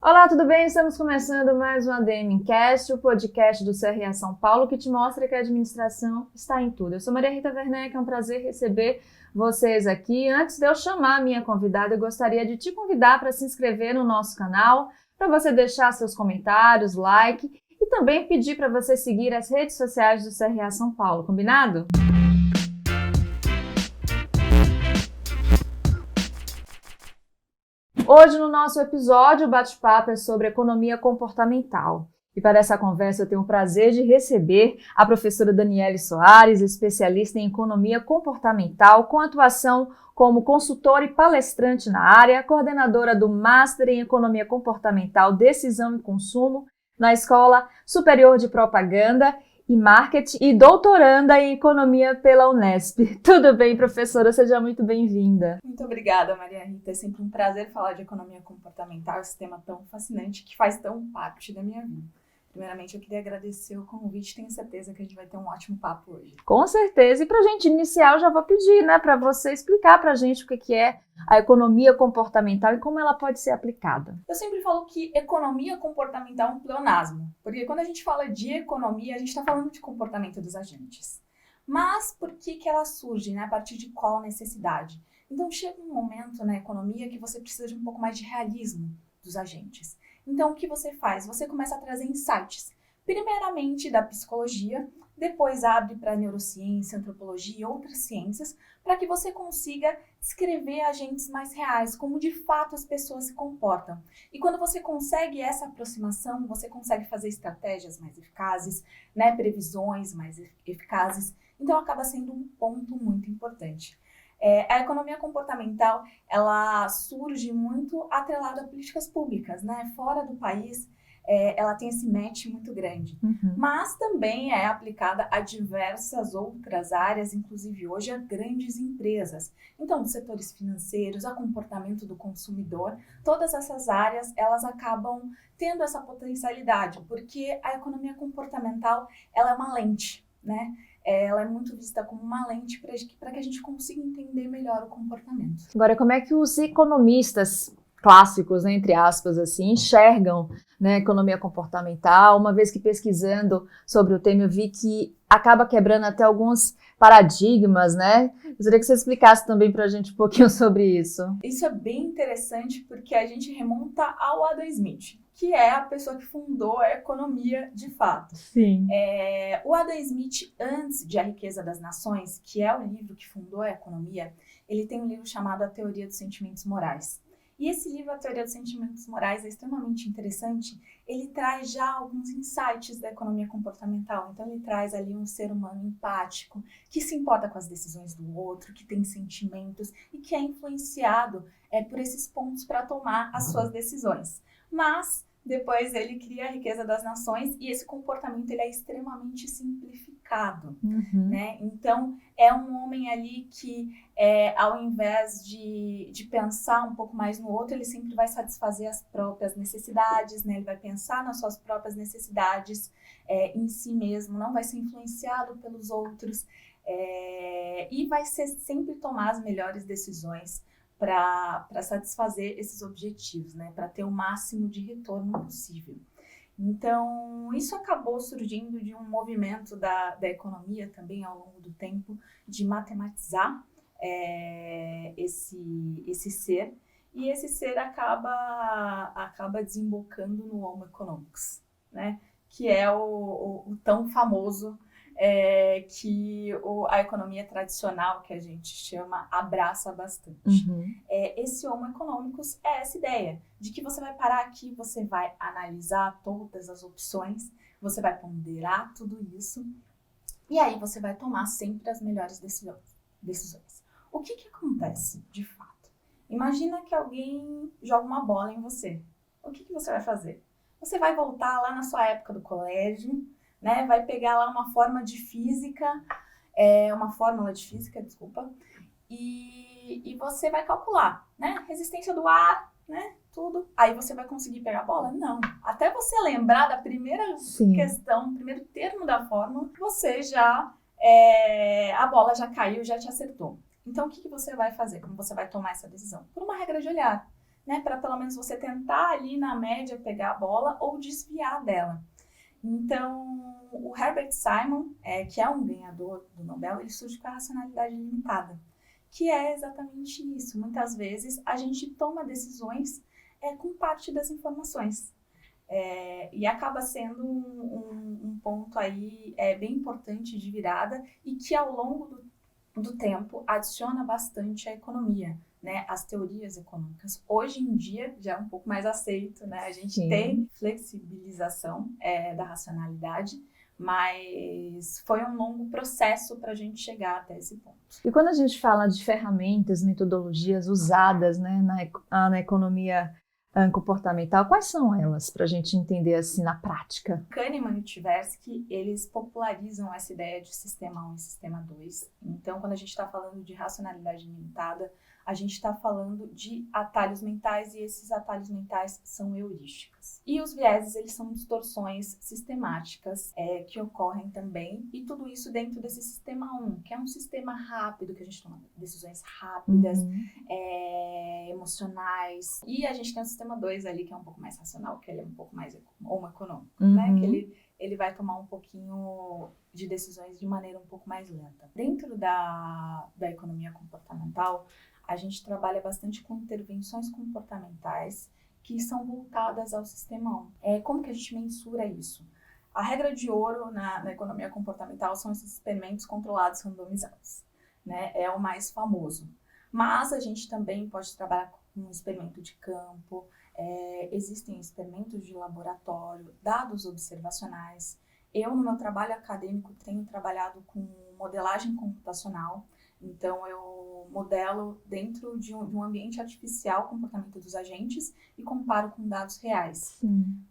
Olá, tudo bem? Estamos começando mais um ADMcast, o podcast do CRA São Paulo, que te mostra que a administração está em tudo. Eu sou Maria Rita Werneck, é um prazer receber vocês aqui. Antes de eu chamar a minha convidada, eu gostaria de te convidar para se inscrever no nosso canal, para você deixar seus comentários, like e também pedir para você seguir as redes sociais do CRA São Paulo, combinado? Hoje, no nosso episódio, o bate-papo é sobre economia comportamental. E para essa conversa eu tenho o prazer de receber a professora Daniele Soares, especialista em economia comportamental, com atuação como consultora e palestrante na área, coordenadora do Master em Economia Comportamental, Decisão e Consumo, na Escola Superior de Propaganda e Marketing e doutoranda em Economia pela Unesp. Tudo bem, professora? Seja muito bem-vinda. Muito obrigada, Maria Rita. É sempre um prazer falar de economia comportamental, esse tema tão fascinante que faz tão parte da minha vida. Primeiramente, eu queria agradecer o convite, tenho certeza que a gente vai ter um ótimo papo hoje. Com certeza. E para a gente iniciar, eu já vou pedir, para você explicar para a gente o que é a economia comportamental e como ela pode ser aplicada. Eu sempre falo que economia comportamental é um pleonasmo, porque quando a gente fala de economia, a gente está falando de comportamento dos agentes. Mas por que ela surge, A partir de qual necessidade? Então, chega um momento na economia que você precisa de um pouco mais de realismo dos agentes. Então, o que você faz? Você começa a trazer insights, primeiramente da psicologia, depois abre para neurociência, antropologia e outras ciências, para que você consiga descrever agentes mais reais, como de fato as pessoas se comportam. E quando você consegue essa aproximação, você consegue fazer estratégias mais eficazes, previsões mais eficazes. Então, acaba sendo um ponto muito importante. A economia comportamental, ela surge muito atrelada a políticas públicas, Fora do país, ela tem esse match muito grande. Mas também é aplicada a diversas outras áreas, inclusive hoje a grandes empresas. Então, dos setores financeiros, a comportamento do consumidor, todas essas áreas, elas acabam tendo essa potencialidade, porque a economia comportamental, ela é uma lente, Ela é muito vista como uma lente para que a gente consiga entender melhor o comportamento. Agora, como é que os economistas clássicos, entre aspas, assim, enxergam a economia comportamental? Uma vez que pesquisando sobre o tema, eu vi que acaba quebrando até alguns paradigmas, Gostaria que você explicasse também para a gente um pouquinho sobre isso. Isso é bem interessante porque a gente remonta ao Adam Smith, que é a pessoa que fundou a economia de fato. Sim. O Adam Smith, antes de A Riqueza das Nações, que é o livro que fundou a economia, ele tem um livro chamado A Teoria dos Sentimentos Morais. E esse livro, A Teoria dos Sentimentos Morais, é extremamente interessante. Ele traz já alguns insights da economia comportamental. Então, ele traz ali um ser humano empático, que se importa com as decisões do outro, que tem sentimentos e que é influenciado por esses pontos para tomar as suas decisões. Mas depois ele cria A Riqueza das Nações e esse comportamento ele é extremamente simplificado, Então, é um homem ali que, ao invés de pensar um pouco mais no outro, ele sempre vai satisfazer as próprias necessidades, Ele vai pensar nas suas próprias necessidades em si mesmo, não vai ser influenciado pelos outros e vai sempre tomar as melhores decisões para satisfazer esses objetivos, para ter o máximo de retorno possível. Então, isso acabou surgindo de um movimento da economia também ao longo do tempo, de matematizar esse ser, e esse ser acaba desembocando no Homo economicus, que é o tão famoso que a economia tradicional, que a gente chama, abraça bastante. Esse Homo economicus é essa ideia de que você vai parar aqui, você vai analisar todas as opções, você vai ponderar tudo isso e aí você vai tomar sempre as melhores decisões. O que acontece de fato? Imagina que alguém joga uma bola em você. O que você vai fazer? Você vai voltar lá na sua época do colégio, vai pegar lá uma fórmula de física, e você vai calcular, resistência do ar, tudo. Aí você vai conseguir pegar a bola? Não. Até você lembrar da primeira questão, primeiro termo da fórmula, você já, a bola já caiu, já te acertou. Então, o que você vai fazer? Como você vai tomar essa decisão? Por uma regra de olhar. né? Para pelo menos você tentar ali na média pegar a bola ou desviar dela. Então, o Herbert Simon, que é um ganhador do Nobel, ele surge com a racionalidade limitada, que é exatamente isso. Muitas vezes a gente toma decisões com parte das informações. E acaba sendo um ponto aí bem importante de virada e que ao longo do tempo adiciona bastante à economia, né? As teorias econômicas. Hoje em dia já é um pouco mais aceito, né? A gente tem flexibilização da racionalidade, mas foi um longo processo para a gente chegar até esse ponto. E quando a gente fala de ferramentas, metodologias usadas, né, na economia comportamental, quais são elas, para a gente entender assim na prática? Kahneman e Tversky, eles popularizam essa ideia de sistema 1 e sistema 2. Então, quando a gente está falando de racionalidade limitada, a gente está falando de atalhos mentais e esses atalhos mentais são heurísticas. E os vieses, eles são distorções sistemáticas que ocorrem também, e tudo isso dentro desse sistema 1, que é um sistema rápido, que a gente toma decisões rápidas, emocionais. E a gente tem o sistema 2 ali, que é um pouco mais racional, que ele é um pouco mais econômico, né? Que ele vai tomar um pouquinho de decisões de maneira um pouco mais lenta. Dentro da economia comportamental, a gente trabalha bastante com intervenções comportamentais que são voltadas ao sistema 1. Como que a gente mensura isso? A regra de ouro na economia comportamental são esses experimentos controlados randomizados, né? É o mais famoso. Mas a gente também pode trabalhar com um experimento de campo, existem experimentos de laboratório, dados observacionais. Eu, no meu trabalho acadêmico, tenho trabalhado com modelagem computacional. Então, eu modelo dentro de um ambiente artificial o comportamento dos agentes e comparo com dados reais.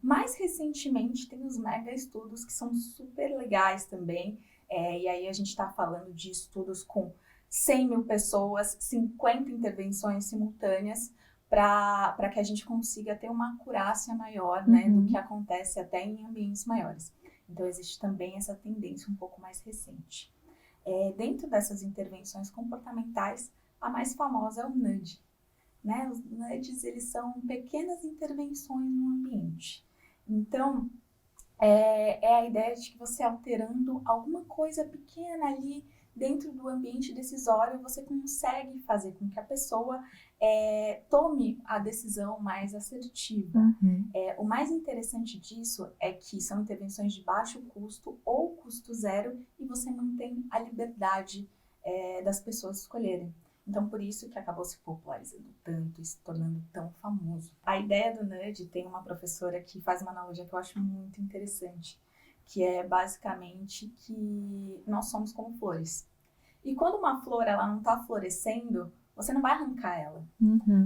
Mais recentemente, tem os mega estudos que são super legais também. E aí a gente está falando de estudos com 100 mil pessoas, 50 intervenções simultâneas, para que a gente consiga ter uma acurácia maior, né, do que acontece até em ambientes maiores. Então, existe também essa tendência um pouco mais recente. Dentro dessas intervenções comportamentais, a mais famosa é o nudge. Né? Os nudges, eles são pequenas intervenções no ambiente. Então, é a ideia de que você alterando alguma coisa pequena ali dentro do ambiente decisório, você consegue fazer com que a pessoa tome a decisão mais assertiva. O mais interessante disso é que são intervenções de baixo custo ou custo zero e você mantém a liberdade das pessoas escolherem. Então, por isso que acabou se popularizando tanto e se tornando tão famoso. A ideia do nudge, tem uma professora que faz uma analogia que eu acho muito interessante, que é basicamente que nós somos como flores. E quando uma flor ela não está florescendo, você não vai arrancar ela.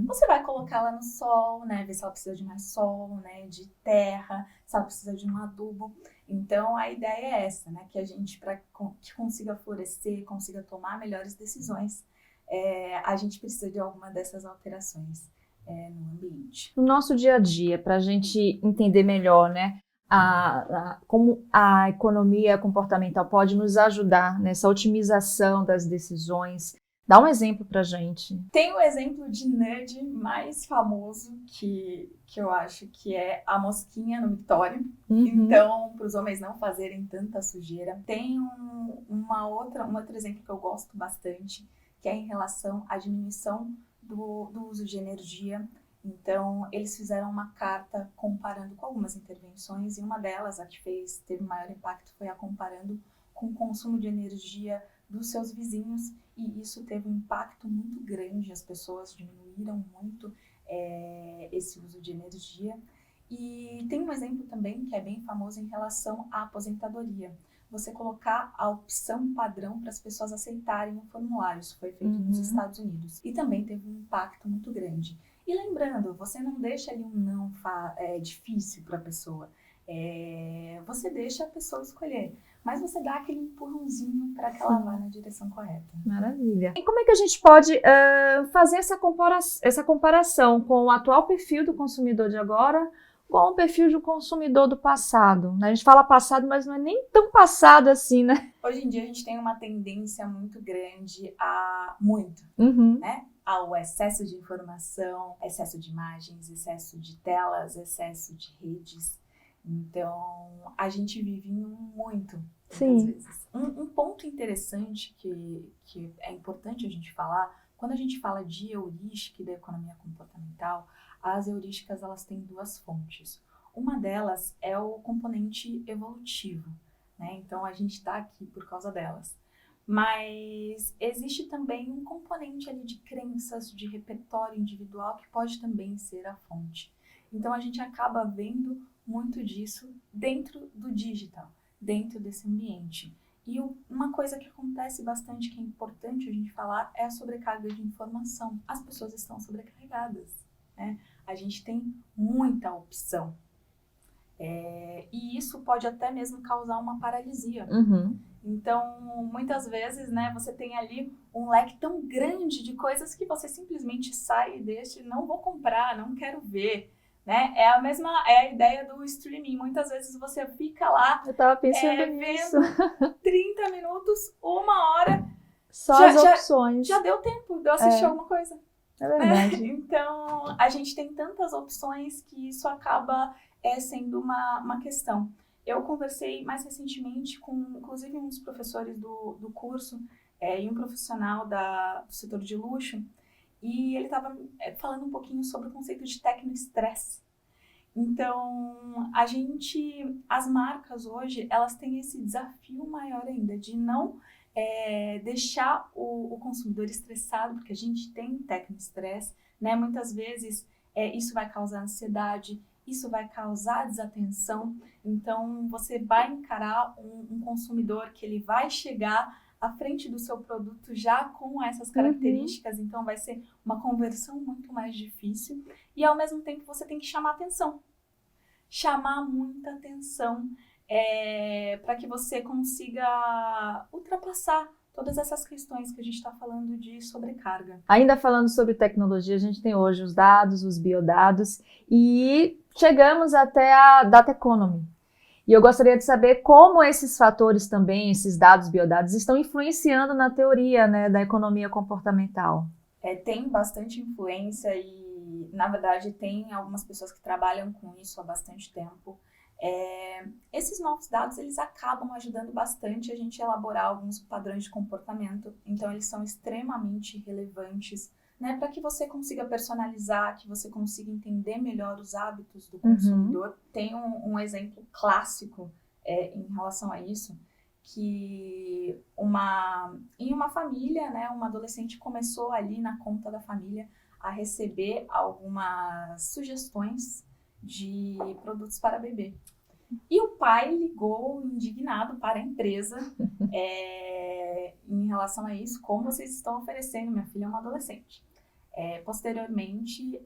Você vai colocar ela no sol, né? Ver se ela precisa de mais sol, né? De terra, se ela precisa de um adubo. Então, a ideia é essa, né? Que a gente, para que consiga florescer, consiga tomar melhores decisões, a gente precisa de alguma dessas alterações no ambiente. No nosso dia a dia, para a gente entender melhor, né? Como a economia comportamental pode nos ajudar nessa otimização das decisões. Dá um exemplo para a gente. Tem o exemplo de nudge mais famoso que eu acho que é a mosquinha no mictório. Então, para os homens não fazerem tanta sujeira. Tem um outro exemplo que eu gosto bastante, que é em relação à diminuição do uso de energia. Então, eles fizeram uma carta comparando com algumas intervenções, e uma delas, a que teve maior impacto, foi a comparando com o consumo de energia dos seus vizinhos, e isso teve um impacto muito grande, as pessoas diminuíram muito esse uso de energia. E tem um exemplo também que é bem famoso em relação à aposentadoria. Você colocar a opção padrão para as pessoas aceitarem o formulário. Isso foi feito nos Estados Unidos. E também teve um impacto muito grande. E lembrando, você não deixa ali um não difícil para a pessoa. Você deixa a pessoa escolher. Mas você dá aquele empurrãozinho para que ela vá na direção correta. Maravilha. E como é que a gente pode fazer essa comparação com o atual perfil do consumidor de agora com o perfil do consumidor do passado? A gente fala passado, mas não é nem tão passado assim, né? Hoje em dia a gente tem uma tendência muito grande a muito, né? ao excesso de informação, excesso de imagens, excesso de telas, excesso de redes. Então, a gente vive muitas vezes. Um ponto interessante que é importante a gente falar, quando a gente fala de heurística e da economia comportamental, as heurísticas elas têm duas fontes. Uma delas é o componente evolutivo, né? Então, a gente está aqui por causa delas. Mas existe também um componente ali de crenças, de repertório individual, que pode também ser a fonte. Então, a gente acaba vendo muito disso dentro do digital, dentro desse ambiente. E uma coisa que acontece bastante, que é importante a gente falar, é a sobrecarga de informação. As pessoas estão sobrecarregadas, né? A gente tem muita opção. E isso pode até mesmo causar uma paralisia. Uhum. Então, muitas vezes, né, você tem ali um leque tão grande de coisas que você simplesmente sai e deixa, não vou comprar, não quero ver, né? É a ideia do streaming. Muitas vezes você fica lá Eu tava pensando nisso. vendo 30 minutos, 1 hora. Só as opções. Já deu tempo de eu assistir alguma coisa. É verdade. Então, a gente tem tantas opções que isso acaba sendo uma questão. Eu conversei mais recentemente com, inclusive, um dos professores do curso e um profissional do setor de luxo, e ele estava falando um pouquinho sobre o conceito de tecnoestresse. Então, as marcas hoje, elas têm esse desafio maior ainda de não deixar o consumidor estressado, porque a gente tem tecnoestresse, né? Muitas vezes isso vai causar ansiedade, isso vai causar desatenção. Então, você vai encarar um consumidor que ele vai chegar à frente do seu produto já com essas características, então vai ser uma conversão muito mais difícil. E, ao mesmo tempo, você tem que chamar atenção. Chamar muita atenção para que você consiga ultrapassar todas essas questões que a gente está falando de sobrecarga. Ainda falando sobre tecnologia, a gente tem hoje os dados, os biodados, e chegamos até a data economy. E eu gostaria de saber como esses fatores também, esses dados, biodados, estão influenciando na teoria, né, da economia comportamental. Tem bastante influência e, na verdade, tem algumas pessoas que trabalham com isso há bastante tempo. Esses novos dados, eles acabam ajudando bastante a gente a elaborar alguns padrões de comportamento. Então, eles são extremamente relevantes, né, para que você consiga personalizar, que você consiga entender melhor os hábitos do consumidor. Tem um exemplo clássico em relação a isso, que em uma família, né, uma adolescente começou ali na conta da família a receber algumas sugestões de produtos para bebê. E o pai ligou indignado para a empresa em relação a isso, como vocês estão oferecendo, minha filha é uma adolescente. Posteriormente,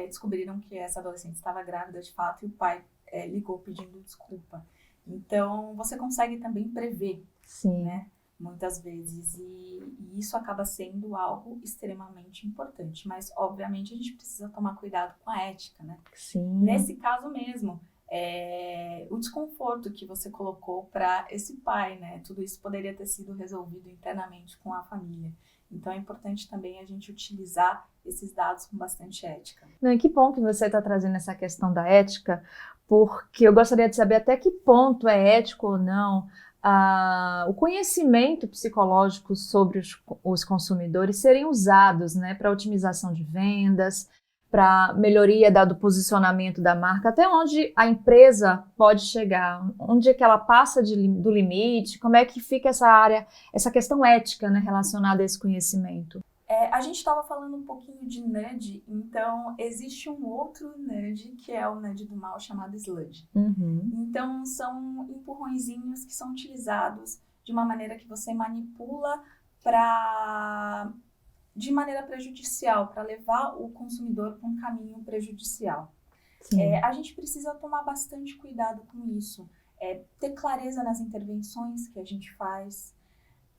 descobriram que essa adolescente estava grávida de fato e o pai ligou pedindo desculpa. Então, você consegue também prever, né, muitas vezes, e isso acaba sendo algo extremamente importante. Mas, obviamente, a gente precisa tomar cuidado com a ética, né? Sim. Nesse caso mesmo, o desconforto que você colocou para esse pai, né? Tudo isso poderia ter sido resolvido internamente com a família. Então, é importante também a gente utilizar esses dados com bastante ética. Não, e que bom que você está trazendo essa questão da ética, porque eu gostaria de saber até que ponto é ético ou não o conhecimento psicológico sobre os consumidores serem usados, né, para otimização de vendas, para melhoria do posicionamento da marca, até onde a empresa pode chegar, onde é que ela passa do limite, como é que fica essa área, essa questão ética, né, relacionada a esse conhecimento. A gente estava falando um pouquinho de nudge, então existe um outro nudge, que é o nudge do mal, chamado sludge. Então, são empurrõezinhos que são utilizados de uma maneira que você manipula de maneira prejudicial, para levar o consumidor para um caminho prejudicial. A gente precisa tomar bastante cuidado com isso, ter clareza nas intervenções que a gente faz.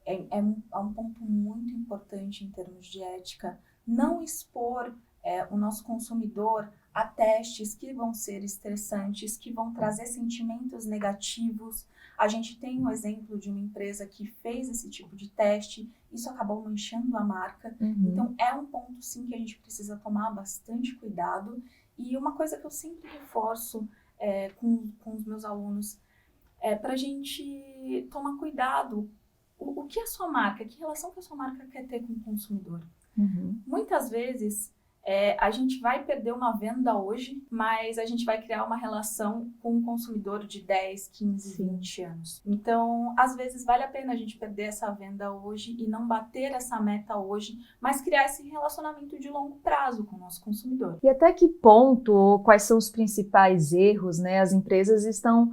É um ponto muito importante em termos de ética. Não expor o nosso consumidor a testes que vão ser estressantes, que vão trazer sentimentos negativos. A gente tem um exemplo de uma empresa que fez esse tipo de teste, isso acabou manchando a marca. Então, é um ponto, sim, que a gente precisa tomar bastante cuidado. E uma coisa que eu sempre reforço com os meus alunos é para a gente tomar cuidado. O que é a sua marca? Que relação que a sua marca quer ter com o consumidor? Muitas vezes, a gente vai perder uma venda hoje, mas a gente vai criar uma relação com um consumidor de 10, 15, Sim. 20 anos. Então, às vezes, vale a pena a gente perder essa venda hoje e não bater essa meta hoje, mas criar esse relacionamento de longo prazo com o nosso consumidor. E até que ponto, ou quais são os principais erros, né, as empresas estão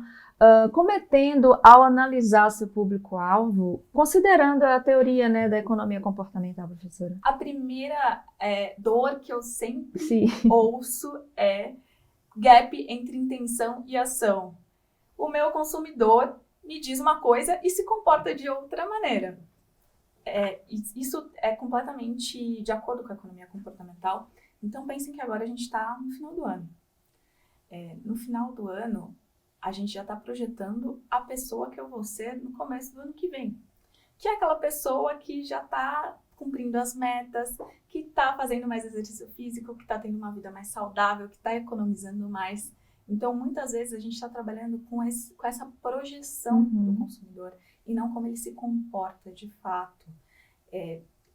cometendo ao analisar seu público-alvo, considerando a teoria, né, da economia comportamental, professora? A primeira dor que eu sempre Sim. ouço é gap entre intenção e ação. O meu consumidor me diz uma coisa e se comporta de outra maneira. Isso é completamente de acordo com a economia comportamental. Então, pensem que agora a gente está no final do ano. No final do ano, a gente já está projetando a pessoa que eu vou ser no começo do ano que vem. Que é aquela pessoa que já está cumprindo as metas, que está fazendo mais exercício físico, que está tendo uma vida mais saudável, que está economizando mais. Então, muitas vezes, a gente está trabalhando com essa projeção do consumidor e não como ele se comporta de fato.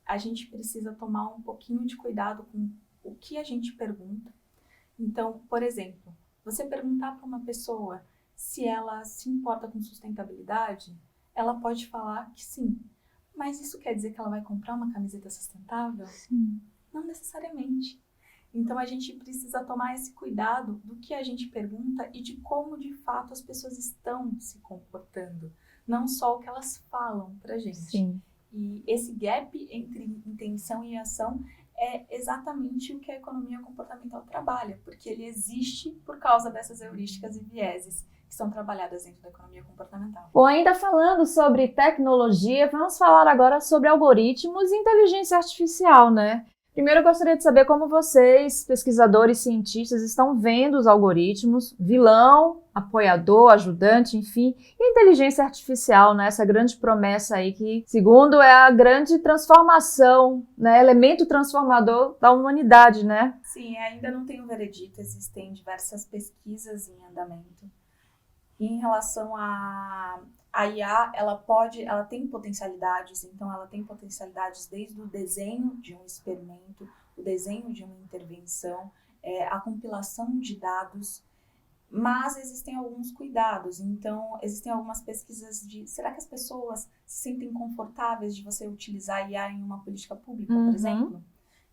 A gente precisa tomar um pouquinho de cuidado com o que a gente pergunta. Então, por exemplo, você perguntar para uma pessoa se ela se importa com sustentabilidade, ela pode falar que sim. Mas isso quer dizer que ela vai comprar uma camiseta sustentável? Sim. Não necessariamente. Então, a gente precisa tomar esse cuidado do que a gente pergunta e de como, de fato, as pessoas estão se comportando. Não só o que elas falam pra gente. Sim. E esse gap entre intenção e ação é exatamente o que a economia comportamental trabalha, porque ele existe por causa dessas heurísticas e vieses que são trabalhadas dentro da economia comportamental. Bom, ainda falando sobre tecnologia, vamos falar agora sobre algoritmos e inteligência artificial, né? Primeiro, eu gostaria de saber como vocês, pesquisadores, cientistas, estão vendo os algoritmos, vilão, apoiador, ajudante, enfim, e a inteligência artificial, né? Essa grande promessa aí que, segundo, é a grande transformação, né? Elemento transformador da humanidade, né? Sim, ainda não tem um veredito, existem diversas pesquisas em andamento. Em relação a IA, ela tem potencialidades, então ela tem potencialidades desde o desenho de um experimento, o desenho de uma intervenção, a compilação de dados, mas existem alguns cuidados. Então, existem algumas pesquisas de, será que as pessoas se sentem confortáveis de você utilizar IA em uma política pública, por exemplo?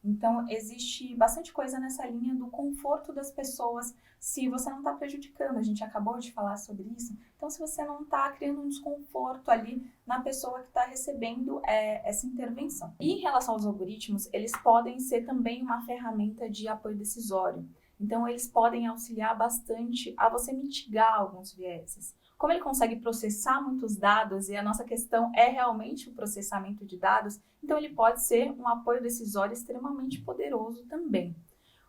Então, existe bastante coisa nessa linha do conforto das pessoas, se você não está prejudicando. A gente acabou de falar sobre isso. Então, se você não está criando um desconforto ali na pessoa que está recebendo essa intervenção. E em relação aos algoritmos, eles podem ser também uma ferramenta de apoio decisório. Então, eles podem auxiliar bastante a você mitigar alguns vieses. Como ele consegue processar muitos dados e a nossa questão é realmente o processamento de dados, então ele pode ser um apoio decisório extremamente poderoso também.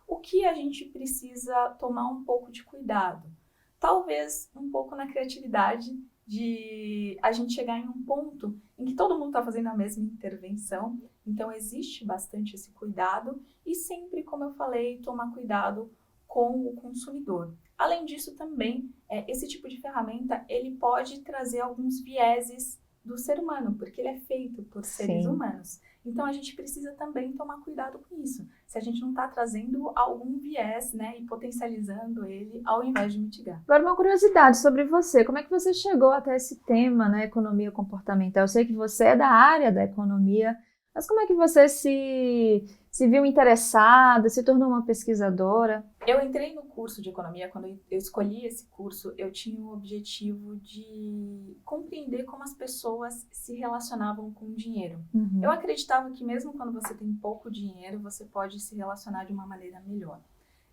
O que a gente precisa tomar um pouco de cuidado? Talvez um pouco na criatividade de a gente chegar em um ponto em que todo mundo está fazendo a mesma intervenção, então existe bastante esse cuidado e sempre, como eu falei, tomar cuidado com o consumidor. Além disso, também, esse tipo de ferramenta, ele pode trazer alguns vieses do ser humano, porque ele é feito por seres humanos. Então, a gente precisa também tomar cuidado com isso. Se a gente não está trazendo algum viés, né, e potencializando ele, ao invés de mitigar. Agora, uma curiosidade sobre você. Como é que você chegou até esse tema, né, economia comportamental? Eu sei que você é da área da economia, mas como é que você se viu interessada, se tornou uma pesquisadora? Eu entrei no curso de economia, quando eu escolhi esse curso, eu tinha o objetivo de compreender como as pessoas se relacionavam com o dinheiro. Eu acreditava que mesmo quando você tem pouco dinheiro, você pode se relacionar de uma maneira melhor.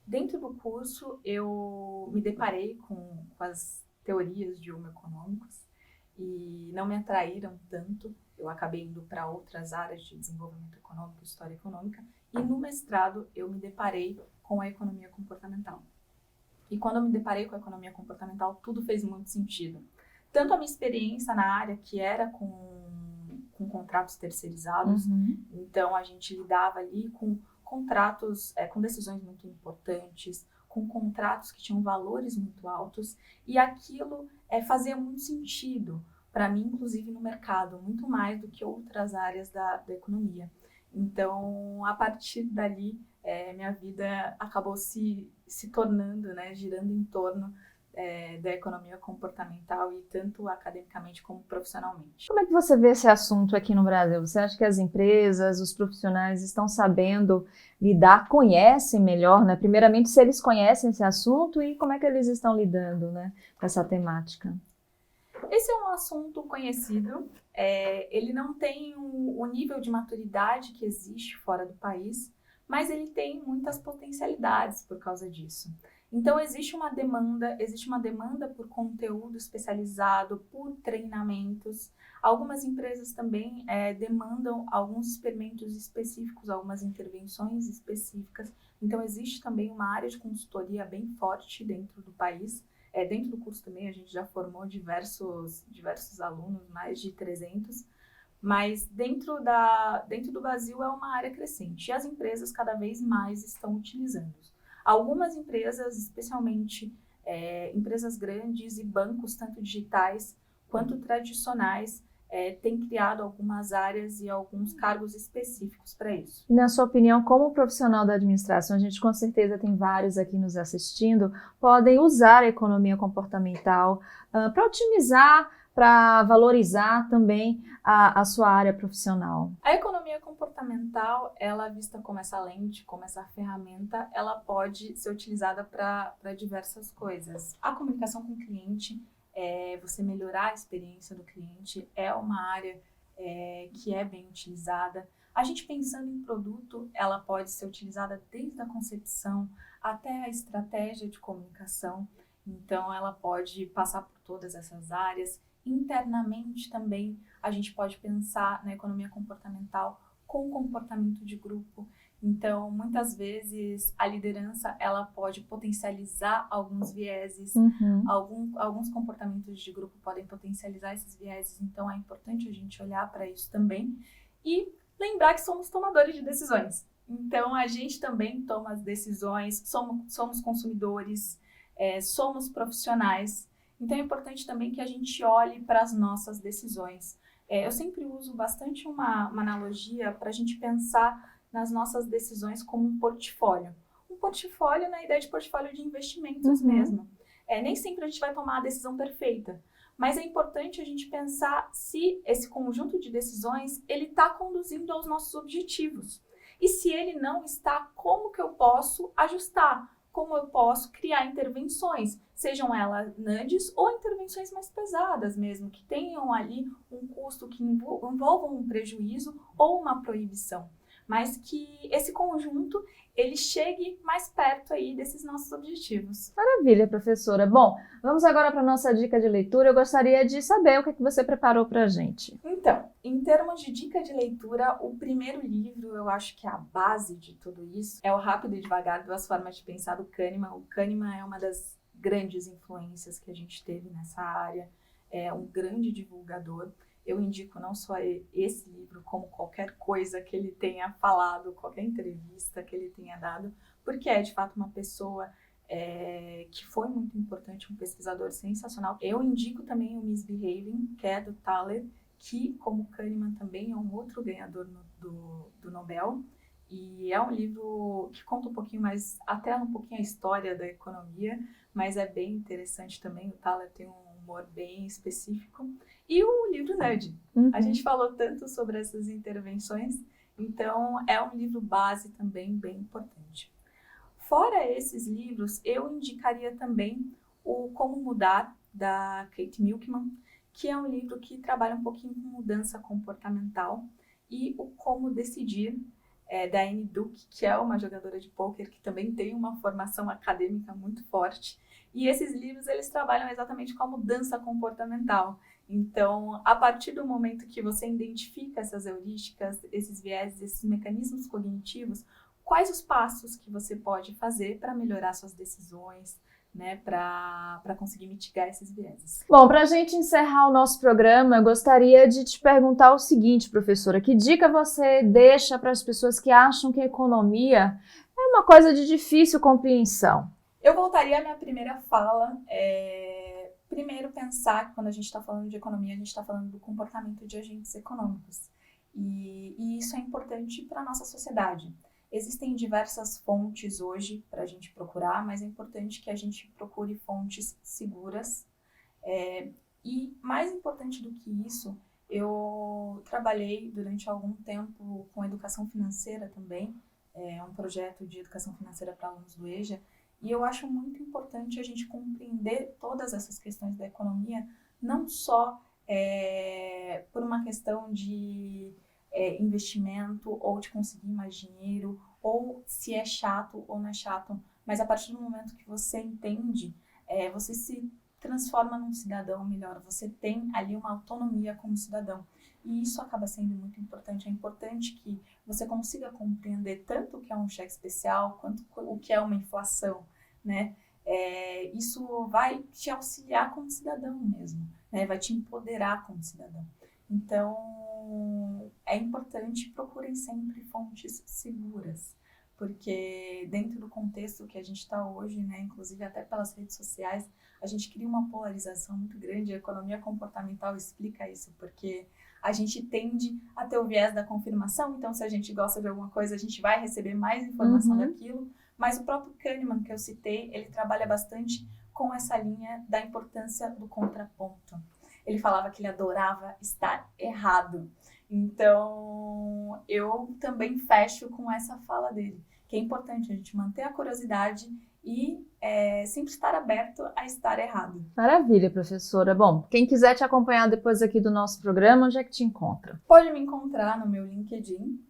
Dentro do curso, eu me deparei com as teorias de Homo econômicos e não me atraíram tanto. Eu acabei indo para outras áreas de desenvolvimento econômico, história econômica, e no mestrado eu me deparei com a economia comportamental. E quando eu me deparei com a economia comportamental, tudo fez muito sentido. Tanto a minha experiência na área, que era com contratos terceirizados, então a gente lidava ali com contratos, com decisões muito importantes, com contratos que tinham valores muito altos, e aquilo fazia muito sentido para mim, inclusive no mercado, muito mais do que outras áreas da economia. Então, a partir dali, minha vida acabou se tornando, né, girando em torno da economia comportamental, e tanto academicamente como profissionalmente. Como é que você vê esse assunto aqui no Brasil? Você acha que as empresas, os profissionais estão sabendo lidar, conhecem melhor, né? Primeiramente, se eles conhecem esse assunto e como é que eles estão lidando, né, com essa temática? Esse é um assunto conhecido, ele não tem o nível de maturidade que existe fora do país, mas ele tem muitas potencialidades por causa disso. Então, existe uma demanda por conteúdo especializado, por treinamentos. Algumas empresas também demandam alguns experimentos específicos, algumas intervenções específicas. Então, existe também uma área de consultoria bem forte dentro do país. Dentro do curso também a gente já formou diversos alunos, mais de 300, mas dentro do Brasil é uma área crescente e as empresas cada vez mais estão utilizando. Algumas empresas, especialmente empresas grandes e bancos, tanto digitais quanto tradicionais, têm criado algumas áreas e alguns cargos específicos para isso. E na sua opinião, como profissional da administração, a gente com certeza tem vários aqui nos assistindo, podem usar a economia comportamental para otimizar, para valorizar também a sua área profissional. A economia comportamental, ela vista como essa lente, como essa ferramenta, ela pode ser utilizada para diversas coisas. A comunicação com o cliente, você melhorar a experiência do cliente, é uma área que é bem utilizada. A gente pensando em produto, ela pode ser utilizada desde a concepção até a estratégia de comunicação. Então, ela pode passar por todas essas áreas. Internamente também, a gente pode pensar na economia comportamental com comportamento de grupo. Então, muitas vezes, a liderança ela pode potencializar alguns vieses, alguns comportamentos de grupo podem potencializar esses vieses, então é importante a gente olhar para isso também e lembrar que somos tomadores de decisões. Então, a gente também toma as decisões, somos consumidores, somos profissionais, então é importante também que a gente olhe para as nossas decisões. Eu sempre uso bastante uma analogia para a gente pensar nas nossas decisões como um portfólio. Um portfólio na ideia de portfólio de investimentos mesmo. Nem sempre a gente vai tomar a decisão perfeita, mas é importante a gente pensar se esse conjunto de decisões ele está conduzindo aos nossos objetivos. E se ele não está, como que eu posso ajustar? Como eu posso criar intervenções, sejam elas nudges ou intervenções mais pesadas mesmo, que tenham ali um custo que envolvam um prejuízo ou uma proibição, mas que esse conjunto ele chegue mais perto aí desses nossos objetivos. Maravilha, professora. Bom, vamos agora para a nossa dica de leitura. Eu gostaria de saber o que você preparou para a gente. Então, em termos de dica de leitura, o primeiro livro, eu acho que é a base de tudo isso, é O Rápido e Devagar, Duas Formas de Pensar, do Kahneman. O Kahneman é uma das grandes influências que a gente teve nessa área, é um grande divulgador. Eu indico não só esse livro, como qualquer coisa que ele tenha falado, qualquer entrevista que ele tenha dado, porque é de fato uma pessoa que foi muito importante, um pesquisador sensacional. Eu indico também o Misbehaving, que é do Thaler, que, como Kahneman, também é um outro ganhador do Nobel. E é um livro que conta um pouquinho mais, até um pouquinho a história da economia, mas é bem interessante também. O Thaler tem um humor bem específico. E o livro Nudge. A gente falou tanto sobre essas intervenções, então é um livro base também bem importante. Fora esses livros, eu indicaria também o Como Mudar, da Kate Milkman, que é um livro que trabalha um pouquinho com mudança comportamental, e o Como Decidir, da Annie Duke, que é uma jogadora de pôquer que também tem uma formação acadêmica muito forte. E esses livros, eles trabalham exatamente com a mudança comportamental. Então, a partir do momento que você identifica essas heurísticas, esses vieses, esses mecanismos cognitivos, quais os passos que você pode fazer para melhorar suas decisões, né, para conseguir mitigar esses vieses. Bom, para a gente encerrar o nosso programa, eu gostaria de te perguntar o seguinte, professora, que dica você deixa para as pessoas que acham que a economia é uma coisa de difícil compreensão? Eu voltaria à minha primeira fala, primeiro pensar que quando a gente está falando de economia, a gente está falando do comportamento de agentes econômicos. E isso é importante para a nossa sociedade. Existem diversas fontes hoje para a gente procurar, mas é importante que a gente procure fontes seguras. E mais importante do que isso, eu trabalhei durante algum tempo com educação financeira também, um projeto de educação financeira para alunos do EJA, e eu acho muito importante a gente compreender todas essas questões da economia, não só por uma questão de investimento ou de conseguir mais dinheiro, ou se é chato ou não é chato, mas a partir do momento que você entende, você se transforma num cidadão melhor, você tem ali uma autonomia como cidadão. E isso acaba sendo muito importante. É importante que você consiga compreender tanto o que é um cheque especial, quanto o que é uma inflação, né? Isso vai te auxiliar como cidadão mesmo, né? Vai te empoderar como cidadão. Então, é importante procurem sempre fontes seguras, porque dentro do contexto que a gente está hoje, né, inclusive até pelas redes sociais, a gente cria uma polarização muito grande. A economia comportamental explica isso, porque a gente tende a ter o viés da confirmação, então se a gente gosta de alguma coisa, a gente vai receber mais informação daquilo, mas o próprio Kahneman, que eu citei, ele trabalha bastante com essa linha da importância do contraponto. Ele falava que ele adorava estar errado. Então, eu também fecho com essa fala dele, que é importante a gente manter a curiosidade e sempre estar aberto a estar errado. Maravilha, professora. Bom, quem quiser te acompanhar depois aqui do nosso programa, onde é que te encontra? Pode me encontrar no meu LinkedIn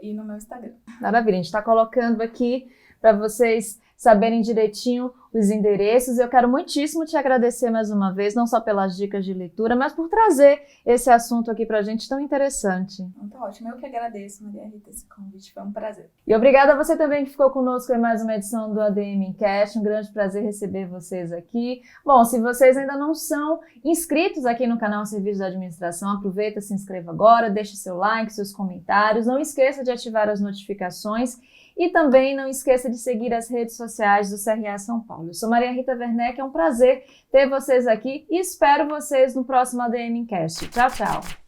e no meu Instagram. Maravilha, a gente está colocando aqui para vocês saberem direitinho os endereços. Eu quero muitíssimo te agradecer mais uma vez, não só pelas dicas de leitura, mas por trazer esse assunto aqui para a gente tão interessante. Então, ótimo. Eu que agradeço, Maria Rita, esse convite. Foi um prazer. E obrigada a você também que ficou conosco em mais uma edição do ADM Encast. Um grande prazer receber vocês aqui. Bom, se vocês ainda não são inscritos aqui no canal Serviços da Administração, aproveita, se inscreva agora, deixe seu like, seus comentários. Não esqueça de ativar as notificações. E também não esqueça de seguir as redes sociais do CRA São Paulo. Eu sou Maria Rita Werneck, é um prazer ter vocês aqui e espero vocês no próximo ADM Encast. Tchau, tchau!